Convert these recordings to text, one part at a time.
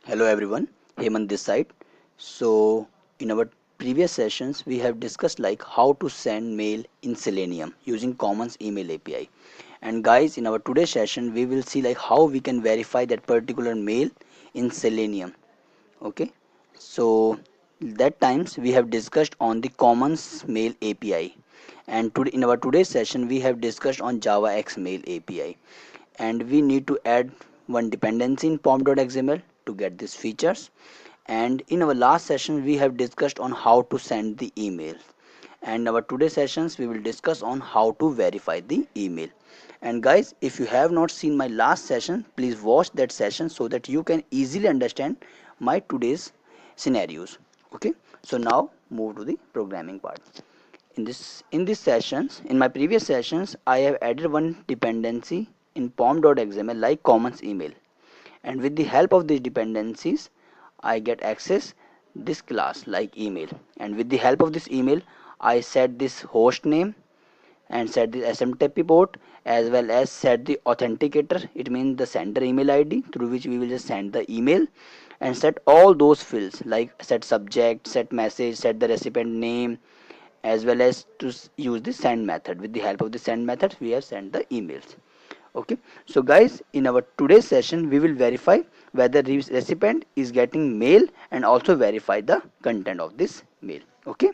Hello everyone, Hemant this side. So in our previous sessions we have discussed like how to send mail in Selenium using Commons email API. And guys, in our today's session we will see like how we can verify that particular mail in Selenium. Okay. So that times we have discussed on the Commons mail API. And today in our today's session we have discussed on JavaX mail API, and we need to add one dependency in pom.xml to get these features. And in our last session we have discussed on how to send the email, and our today's sessions we will discuss on how to verify the email. And guys, if you have not seen my last session, please watch that session so that you can easily understand my today's scenarios. Okay, so now move to the programming part. In these sessions, in my previous sessions, I have added one dependency in pom.xml like commons email, and with the help of these dependencies I get access this class like email, and with the help of this email I set this host name and set the SMTP port, as well as set the authenticator, it means the sender email ID through which we will just send the email, and set all those fields like set subject, set message, set the recipient name, as well as to use the send method. With the help of the send method we have sent the emails. Okay, so guys, in our today's session we will verify whether recipient is getting mail and also verify the content of this mail. Okay,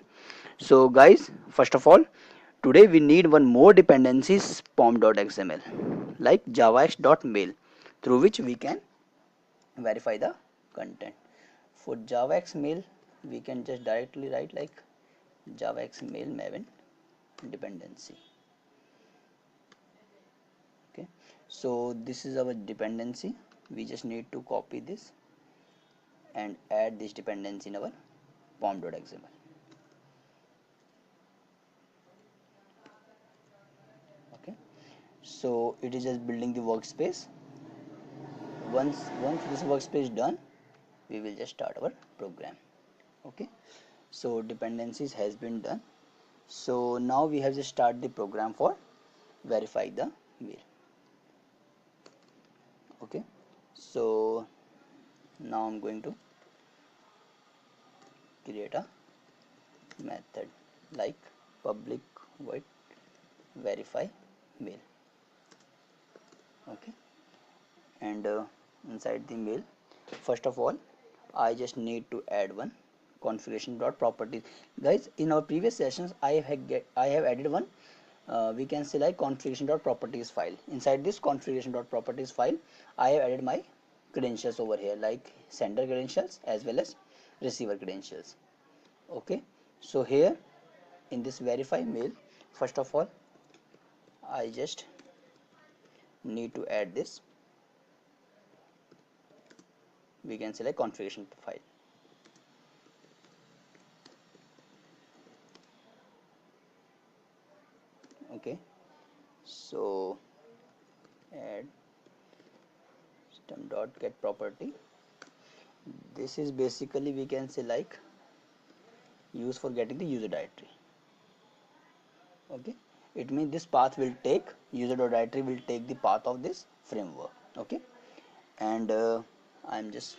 so guys, first of all, today we need one more dependencies pom.xml like javax.mail, through which we can verify the content. For javax mail we can just directly write like javax mail maven dependency. Okay, so this is our dependency. We just need to copy this and add this dependency in our pom.xml. Okay, so it is just building the workspace. Once this workspace done, we will just start our program. Okay, so dependencies has been done. So now we have to start the program for verify the mail. Okay, so now I'm going to create a method like public void verify mail. Okay, and inside the mail, first of all I just need to add one configuration dot properties. Guys, in our previous sessions I have added one, we can say like configuration dot properties file. Inside this configuration dot properties file I have added my credentials over here like sender credentials as well as receiver credentials. Okay, so here in this verify mail, first of all I just need to add this, we can select configuration file. Okay, so add system dot get property. This is basically we can say like use for getting the user directory. Okay, it means this path will take user directory will take the path of this framework. Okay, and I'm just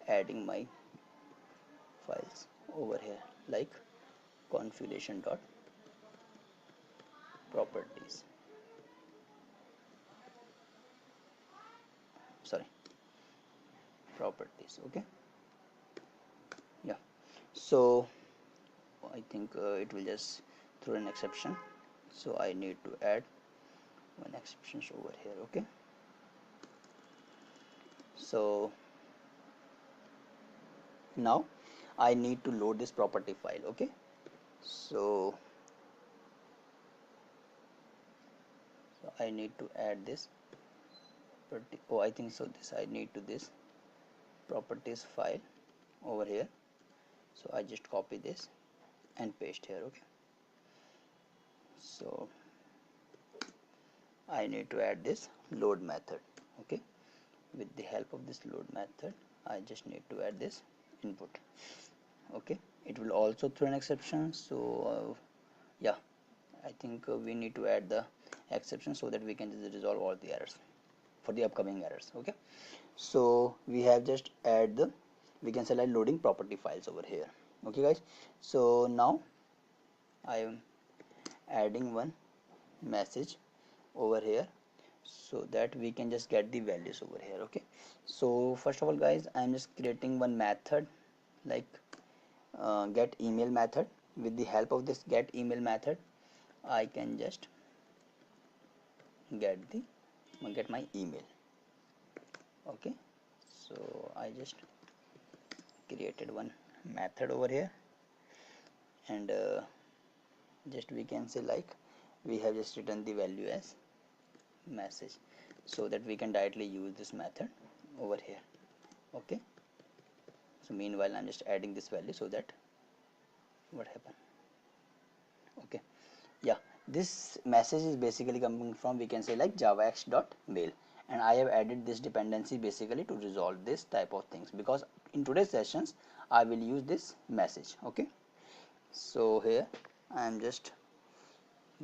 adding my files over here like configuration dot properties, sorry, properties. Okay, yeah, so I think it will just throw an exception, so I need to add one exception over here. Okay, so now I need to load this property file. Okay, so I need to add this oh I think so this I need to this properties file over here, so I just copy this and paste here. Okay, so I need to add this load method. Okay, with the help of this load method I just need to add this input. Okay, it will also throw an exception, so yeah, I think we need to add the exception so that we can just resolve all the errors. for the upcoming errors. Okay, so we have just add the, we can select loading property files over here. Okay guys, so now I am adding one message over here so that we can just get the values over here. Okay, so first of all guys, I am just creating one method like get email method. With the help of this get email method, I can just get my email. Okay, so I just created one method over here, and just we can say like we have just written the value as message so that we can directly use this method over here. Okay, so meanwhile I'm just adding this value so that what happened. Okay, yeah, this message is basically coming from, we can say like javax.mail, and I have added this dependency basically to resolve this type of things, because in today's sessions I will use this message. Okay, so here I am just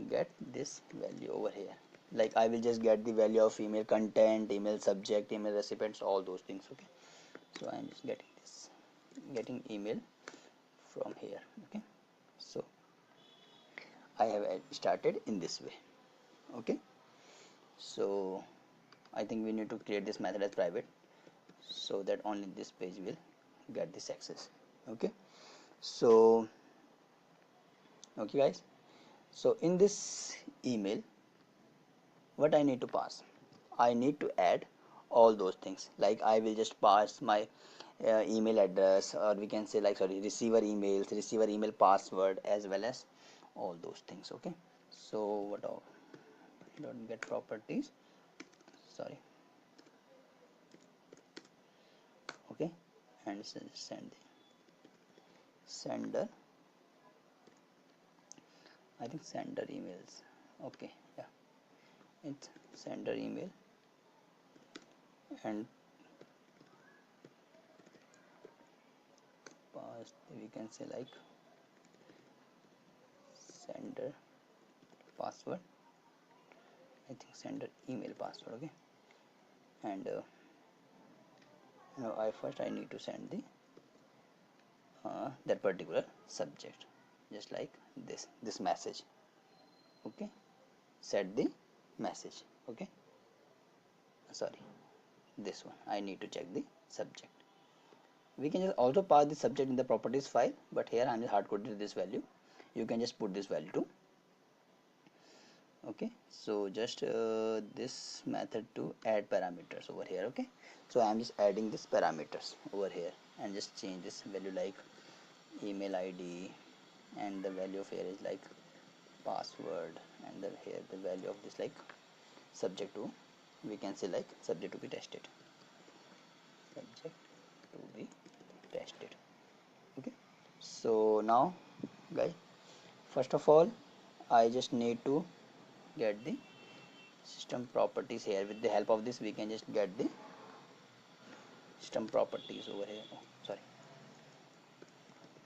get this value over here, like I will just get the value of email content, email subject, email recipients, all those things. Okay, so I am just getting this, getting email from here. Okay, so I have started in this way. Okay, so I think we need to create this method as private so that only this page will get this access. Okay, so okay guys, so in this email what I need to pass, I need to add all those things, like I will just pass my email address, or we can say like, sorry, receiver emails, receiver email password, as well as all those things. Okay, so what all, don't get properties, sorry. Okay, and send the sender, I think sender emails. Okay, yeah, it's sender email, and pass, we can say like sender password, I think sender email password. Okay, and now I need to send the that particular subject, just like this message. Okay, set the message. Okay, sorry, this one I need to check the subject. We can just also pass the subject in the properties file, but here I'm just hard coded this value. You can just put this value too. Okay, so just this method to add parameters over here. Okay, so I'm just adding this parameters over here and just change this value like email ID, and the value of here is like password, and the here the value of this like subject to, we can say like subject to be tested, subject to be tested. Okay, so now guys, first of all I just need to get the system properties here. With the help of this we can just get the system properties over here. Oh, sorry,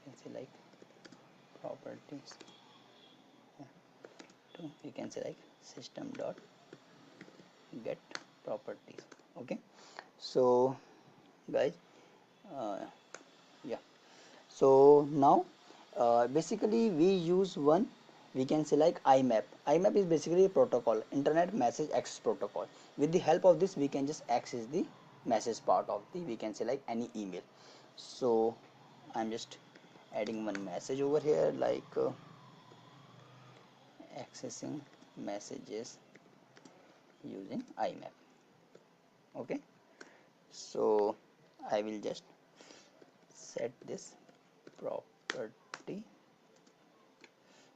you can say like properties, we can say like system dot get properties. Okay, so guys, uh, yeah, so now basically we use one, we can say like IMAP is basically a protocol, internet message access protocol. With the help of this we can just access the message part of the, we can say like any email. So I'm just adding one message over here like accessing messages using IMAP. Okay, so I will just set this property.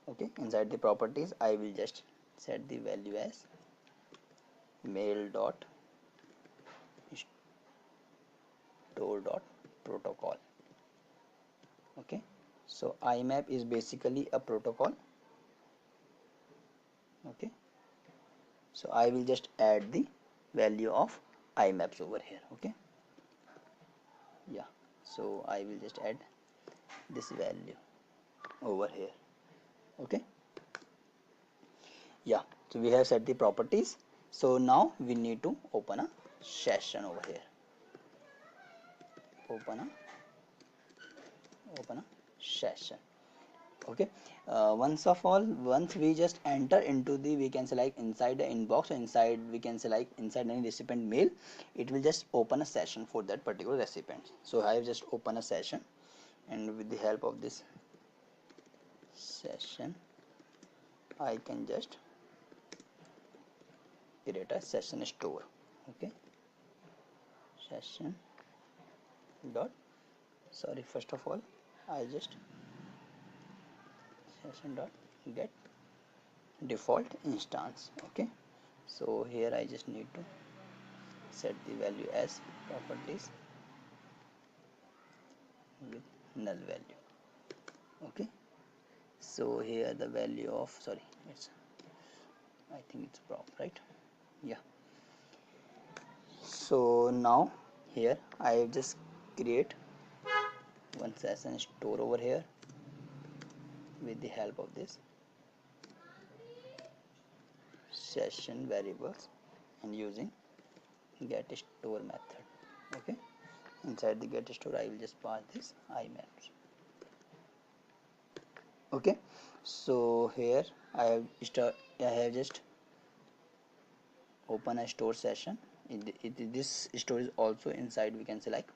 Okay, inside the properties I will just set the value as mail dot store dot protocol. Okay, so IMAP is basically a protocol. Okay, so I will just add the value of IMAPs over here. Okay, yeah, so I will just add this value over here. Okay, yeah, so we have set the properties. So now we need to open a session over here. Open a session. Okay. Once we just enter into the, we can say like inside the inbox, or inside, we can say like inside any recipient mail, it will just open a session for that particular recipient. So I have just opened a session, and with the help of this session I can just create a session store. Okay, session dot, sorry, first of all I just session dot get default instance. Okay, so here I just need to set the value as properties with null value. Okay, so here the value of, sorry, it's, I think it's prop, right? Yeah. So now here I just create one session store over here with the help of this session variables and using get store method. Okay, inside the get store I will just pass this imaps. Okay, so here I have just open a store session. This store is also inside, we can say like,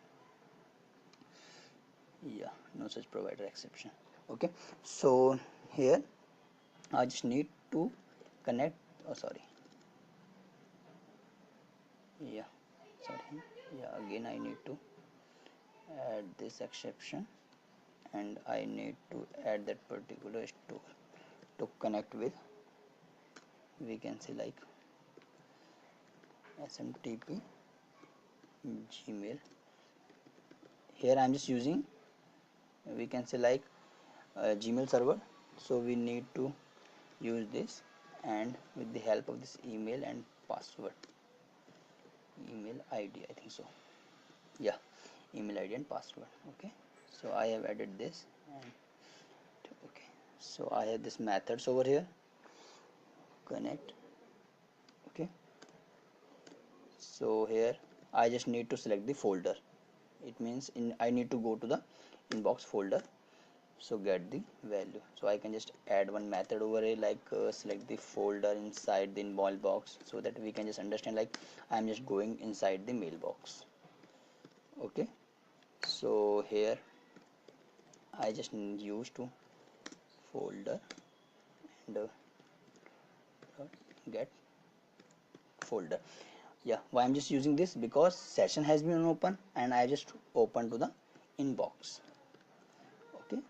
yeah, no such provider exception. Okay, so here I just need to connect, oh sorry, yeah, sorry, yeah, again I need to add this exception, and I need to add that particular store to connect with, we can say like smtp gmail. Here I am just using, we can say like Gmail server, so we need to use this, and with the help of this email and password, email ID, I think so, yeah, email ID and password. Okay, so I have added this, and okay, so I have this methods over here, connect. Okay, so here I just need to select the folder. It means I need to go to the inbox folder, so get the value. So I can just add one method over here, like select the folder inside the mailbox, so that we can just understand like I'm just going inside the mailbox. Okay, so here I just use to folder and get folder. Yeah, why I'm just using this, because session has been open and I just open to the inbox. Okay,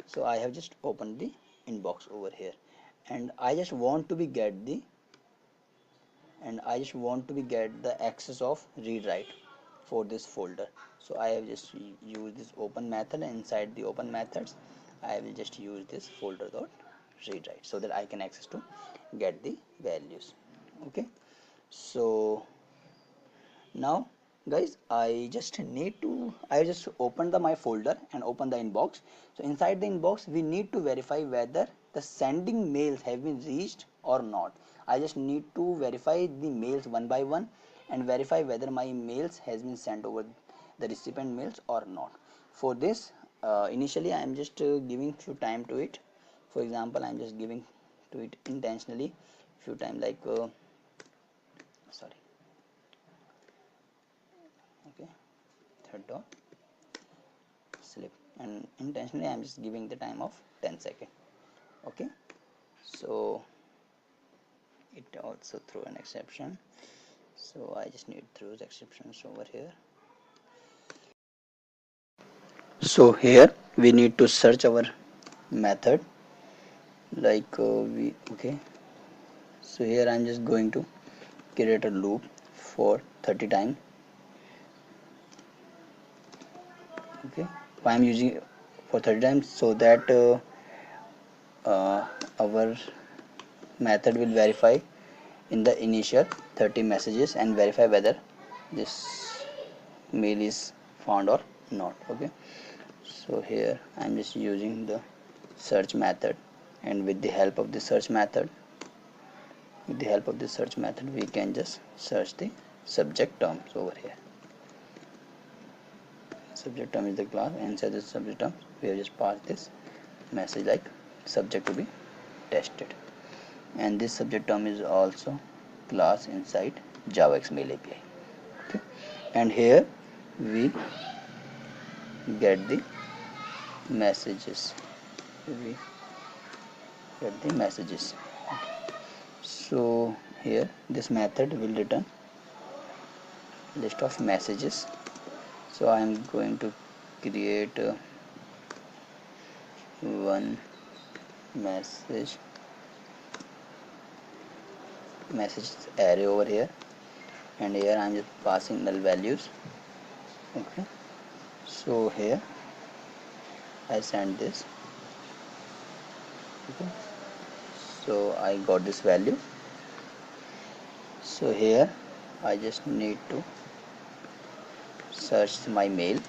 so I have just opened the inbox over here, and I just want to be get the access of read write for this folder. So I have just used this open method, and inside the open methods I will just use this folder dot read write, so that I can access to get the values. Okay, so now guys, I just open my folder and open the inbox. So inside the inbox we need to verify whether the sending mails have been reached or not. I just need to verify the mails one by one and verify whether my mails has been sent over the recipient mails or not. For this, initially I am just giving few time to it. For example, I am just giving to it intentionally few time, like sorry, okay, third dot slip, and intentionally I am just giving the time of 10 seconds. Okay, so it also throw an exception, so I just need throws exceptions over here. So here we need to search our method, like okay, so here I'm just going to create a loop for 30 times. Okay, I'm using for 30 times, so that our method will verify in the initial 30 messages and verify whether this mail is found or not. Okay, so here I'm just using the search method, and with the help of the search method With the help of the search method, we can just search the subject terms over here. Subject term is the class, and inside the subject term we have just passed this message like subject to be tested, and this subject term is also class inside JavaX mail API. Okay, and here we get the messages. We get the messages. So here this method will return list of messages. So I am going to create one message array over here, and here I am just passing null values. Okay, so here I send this. Okay, so I got this value. So here I just need to search my mail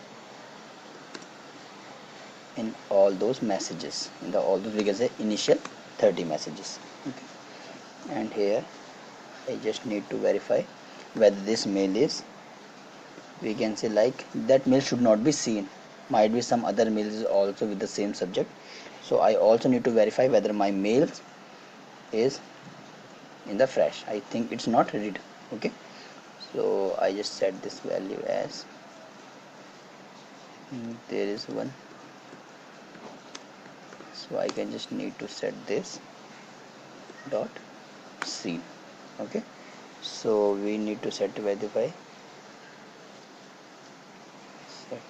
in all those messages, in the all those, we can say initial 30 messages. Okay, and here I just need to verify whether this mail is, we can say like that mail should not be seen, might be some other mails also with the same subject. So I also need to verify whether my mail is in the fresh. I think it's not read. Okay, so I just set this value as there is one, so I can just need to set this dot seen. Okay, so we need to set verify set,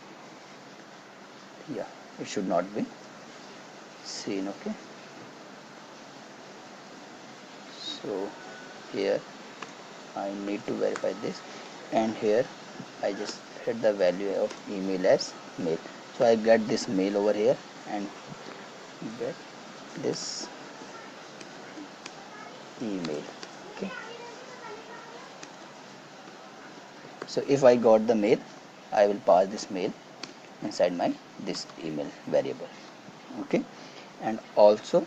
yeah, it should not be seen. Okay, so here I need to verify this, and here I just set the value of email as mail. So I get this mail over here and get this email. Okay, so if I got the mail, I will pass this mail inside my this email variable. Okay, and also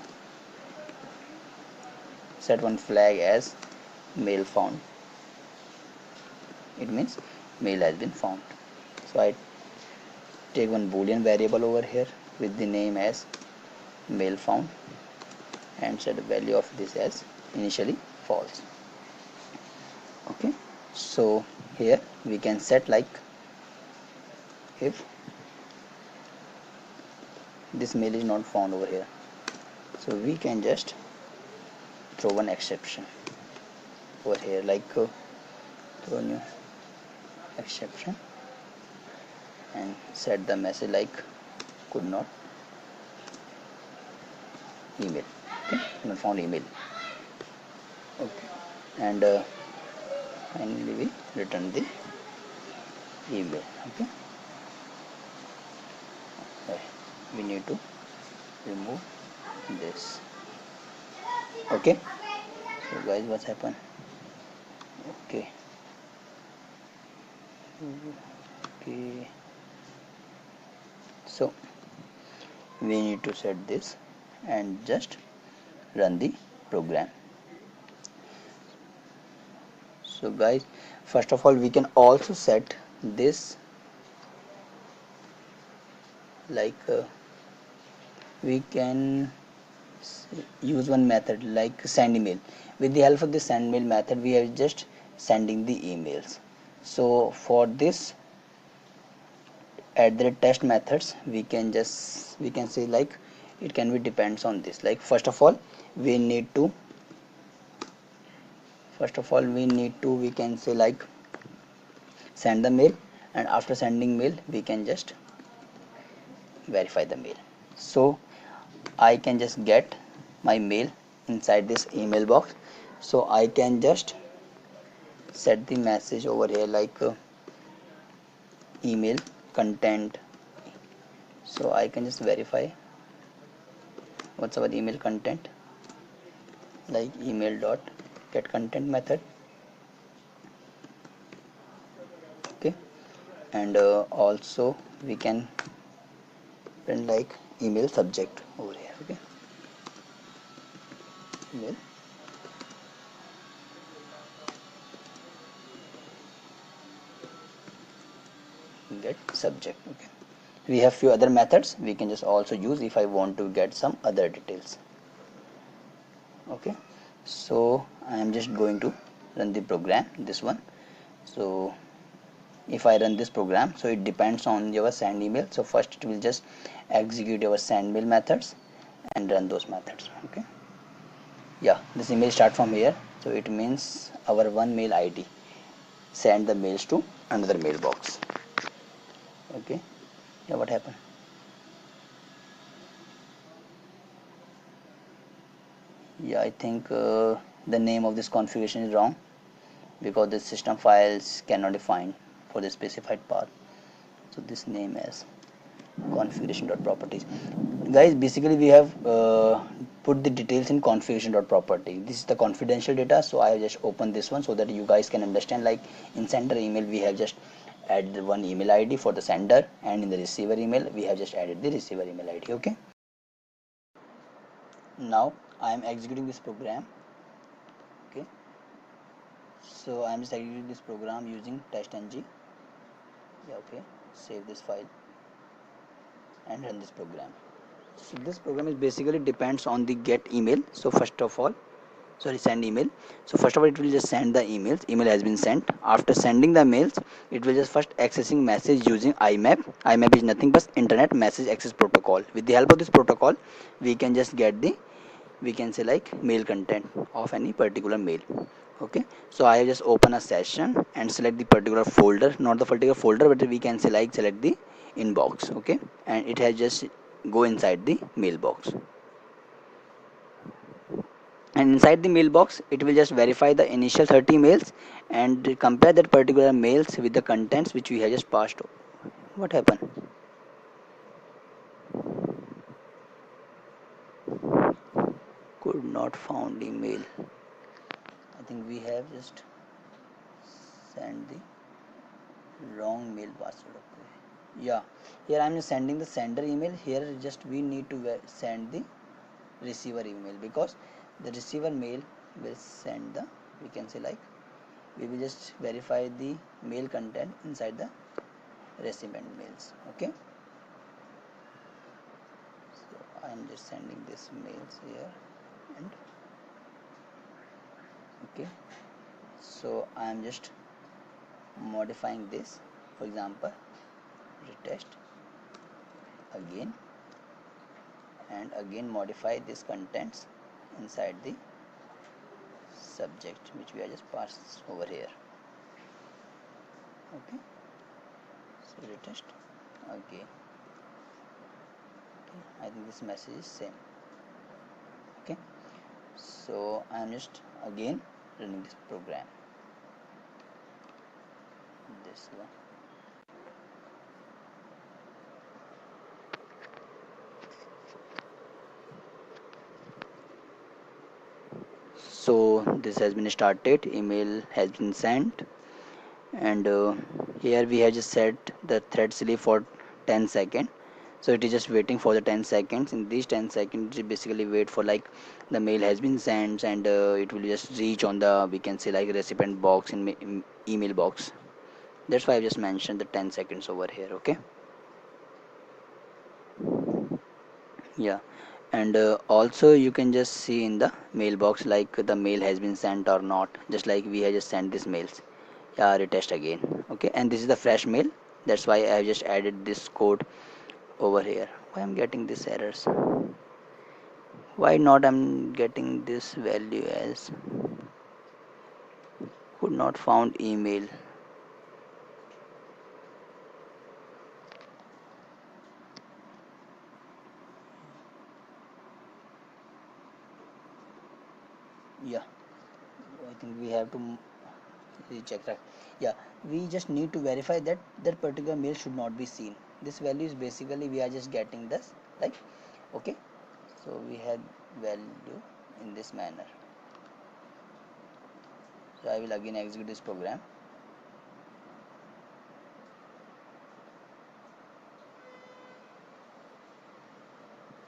set one flag as mail found. It means mail has been found. So I take one boolean variable over here with the name as mail found and set the value of this as initially false. Okay, so here we can set like if this mail is not found over here, so we can just throw one exception over here, like throw new exception and set the message like could not email. Okay, not found email. Okay, and finally we return the email. Okay, we need to remove this. Okay, so guys, what's happened? Okay, okay, so we need to set this and just run the program. So guys, first of all we can also set this like we can use one method like send email. With the help of the send mail method, we are just sending the emails. So for this, at the test methods, we can say like it can be depends on this. Like first of all we need to we can say like send the mail, and after sending mail we can just verify the mail. So I can just get my mail inside this email box, so I can just set the message over here like email content. So I can just verify what's our email content, like email dot get content method. Okay, and also we can print like email subject over here. Okay, email get subject. Okay, we have few other methods we can just also use if I want to get some other details. Okay, so I am just going to run the program, this one. So if I run this program, so it depends on your send email. So first it will just execute your send mail methods and run those methods. Okay, yeah, this email start from here, so it means our one mail ID send the mails to another mailbox. Okay, yeah, what happened? Yeah, I think the name of this configuration is wrong because the system files cannot define for the specified path. So this name is configuration.properties. Guys, basically we have put the details in configuration.property. This is the confidential data, so I have just opened this one so that you guys can understand. Like in sender email we have just added one email ID for the sender, and in the receiver email we have just added the receiver email ID. Okay, now I am executing this program. Okay, so I am just executing this program using testng. Yeah, okay, save this file and run this program. So this program is basically depends on the get email. So first of all, sorry, send email. So first of all, it will just send the emails. Email has been sent. After sending the mails, it will just first accessing message using IMAP. IMAP is nothing but internet message access protocol. With the help of this protocol, we can just get the, we can say like mail content of any particular mail. Okay, so I just open a session and select the particular folder, not the particular folder, but we can say like select the inbox. Okay, and it has just go inside the mailbox, and inside the mailbox it will just verify the initial 30 mails and compare that particular mails with the contents which we have just passed. What happened? Could not found email. I think we have just sent the wrong mail password. Okay, yeah, here I'm just sending the sender email. Here just we need to send the receiver email, because the receiver mail will send the, we can say like, we will just verify the mail content inside the recipient mails. Okay, so I am just sending this mails here, and okay, so I am just modifying this. For example, retest again, and again modify this contents inside the subject which we are just passed over here. Okay, so retest again. Okay, I think this message is same. Okay, so I am just again running this program, this one. So this has been started, email has been sent, and here we have just set the thread sleep for 10 seconds. So it is just waiting for the 10 seconds. In these 10 seconds it basically wait for like the mail has been sent, and it will just reach on the, we can say like recipient box in email box. That's why I just mentioned the 10 seconds over here. Okay, yeah, and also you can just see in the mailbox like the mail has been sent or not, just like we have just sent these mails. Yeah, retest again. Okay, and this is the fresh mail. That's why I have just added this code over here. Why I'm getting these errors? Why not I'm getting this value as could not found email? Yeah, I think we have to recheck that. Yeah, we just need to verify that that particular mail should not be seen. This value is basically we are just getting this like, okay, so we had value in this manner. So I will again execute this program.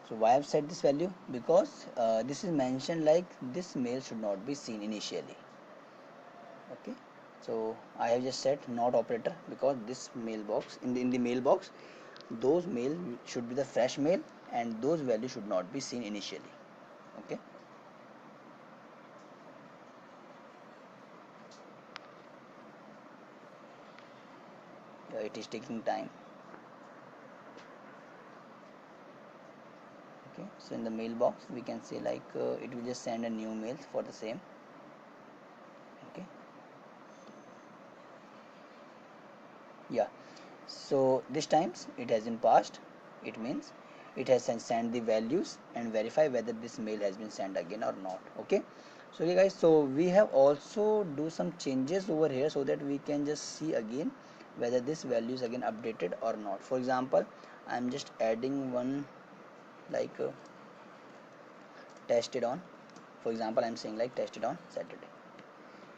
So why I've set this value? Because this is mentioned like this mail should not be seen initially. Okay, So I have just said not operator because this mailbox in the mailbox, those mail should be the fresh mail and those values should not be seen initially. Okay. It is taking time. Okay, so in the mailbox we can say like it will just send a new mail for the same. Okay, yeah, so this times it has been passed, it means it has sent the values and verify whether this mail has been sent again or not. Okay, so okay guys, so we have also do some changes over here so that we can just see again whether this value is again updated or not. For example, I'm just adding one like tested on. For example, I'm saying like tested on Saturday.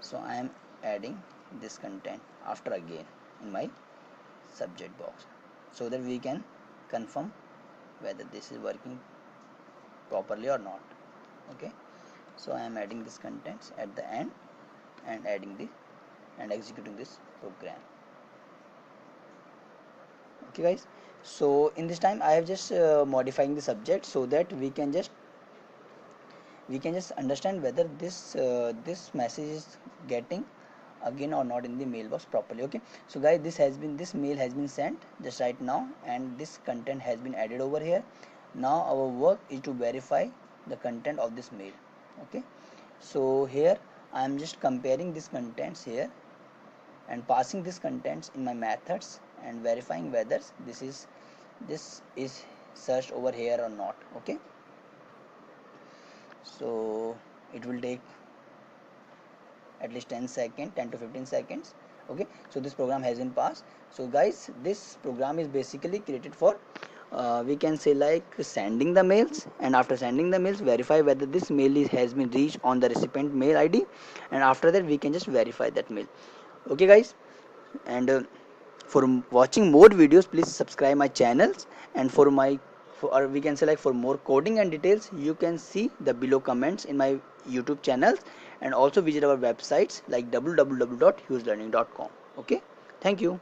So I am adding this content after again in my subject box so that we can confirm whether this is working properly or not. Okay, so I am adding this contents at the end and adding the and executing this program. Okay guys, so in this time I have just modifying the subject so that we can just understand whether this message is getting again or not in the mailbox properly. Okay, so guys, this mail has been sent just right now and this content has been added over here. Now our work is to verify the content of this mail. Okay, so here I am just comparing these contents here and passing these contents in my methods and verifying whether this is searched over here or not. Okay, so it will take at least 10 seconds, 10 to 15 seconds. Okay, so this program has been passed. So guys, this program is basically created for we can say like sending the mails, and after sending the mails verify whether this mail has been reached on the recipient mail ID, and after that we can just verify that mail. Okay guys, and for watching more videos please subscribe my channels, and or we can say like for more coding and details you can see the below comments in my YouTube channels, and also visit our websites like www.hugheslearning.com. Okay, thank you.